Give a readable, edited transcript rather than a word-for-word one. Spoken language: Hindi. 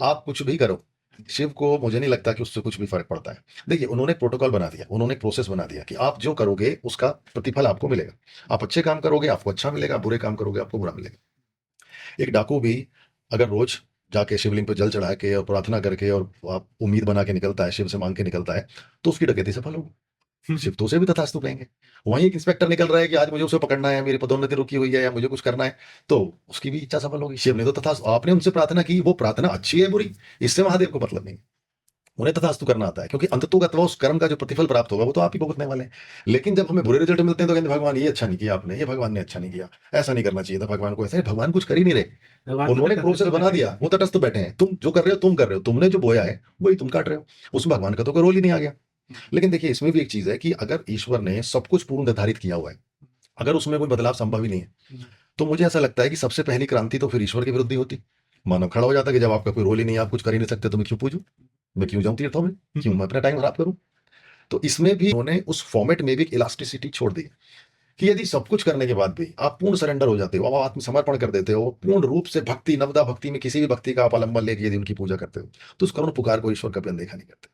आप कुछ भी करो, शिव को मुझे नहीं लगता कि उससे कुछ भी फर्क पड़ता है। देखिए, उन्होंने प्रोटोकॉल बना दिया, उन्होंने एक प्रोसेस बना दिया कि आप जो करोगे उसका प्रतिफल आपको मिलेगा। आप अच्छे काम करोगे आपको अच्छा मिलेगा, बुरे काम करोगे आपको बुरा मिलेगा। एक डाकू भी अगर रोज जाके शिवलिंग पे जल चढ़ा के और प्रार्थना करके और आप उम्मीद बना के निकलता है, शिव से मांग के निकलता है, तो उसकी डकैती सफल होगी। शिव तो उसे भी तथास्तु कहेंगे। वहीं एक इंस्पेक्टर निकल रहा है कि आज मुझे उसे पकड़ना है, मेरी पदोन्नति रुकी हुई है या मुझे कुछ करना है, तो उसकी भी इच्छा सफल होगी। शिव ने तो तथास्तु, आपने उनसे प्रार्थना की, वो प्रार्थना अच्छी है बुरी, इससे महादेव को मतलब नहीं है। उन्हें तथास्तु करना आता है, क्योंकि अंततोगत्वा उस कर्म का जो प्रतिफल प्राप्त होगा वो तो आप ही भुगतने वाले हैं। लेकिन जब हमें बुरे रिजल्ट मिलते हैं तो कहते हैं भगवान ये अच्छा नहीं किया आपने, ये भगवान ने अच्छा नहीं किया, ऐसा नहीं करना चाहिए था भगवान को, ऐसा भगवान कुछ कर ही नहीं रहे। भगवान तो उन्होंने कहते प्रोसेस बना दिया, वो तटस्थ बैठे हैं, तुम जो कर रहे हो तुम कर रहे हो, तुमने जो बोया है वही तुम काट रहे हो। उसमें भगवान का तो कोई रोल ही नहीं आ गया। लेकिन देखिए, इसमें भी एक चीज है कि अगर ईश्वर ने सब कुछ पूर्ण निर्धारित किया हुआ है, अगर उसमें कोई बदलाव संभव ही नहीं है, तो मुझे ऐसा लगता है कि सबसे पहली क्रांति तो फिर ईश्वर के विरुद्ध ही होती। मानव खड़ा हो जाता कि जब आपका कोई रोल ही नहीं है, आप कुछ कर ही नहीं सकते, तो मैं क्यों पूछूं, मैं क्यों जाऊं तीर्थों में, क्यों मैं अपना टाइम खराब करूं। तो इसमें भी उन्होंने उस फॉर्मेट में भी एक इलास्टिसिटी छोड़ दी कि यदि सब कुछ करने के बाद भी आप पूर्ण सरेंडर हो जाते हो, आप आत्मसमर्पण कर देते हो, पूर्ण रूप से भक्ति, नवदा भक्ति में किसी भी भक्ति का आप आलंबन लेके यदि उनकी पूजा करते हो, तो उस करुण पुकार को ईश्वर कभी अनदेखा नहीं करते।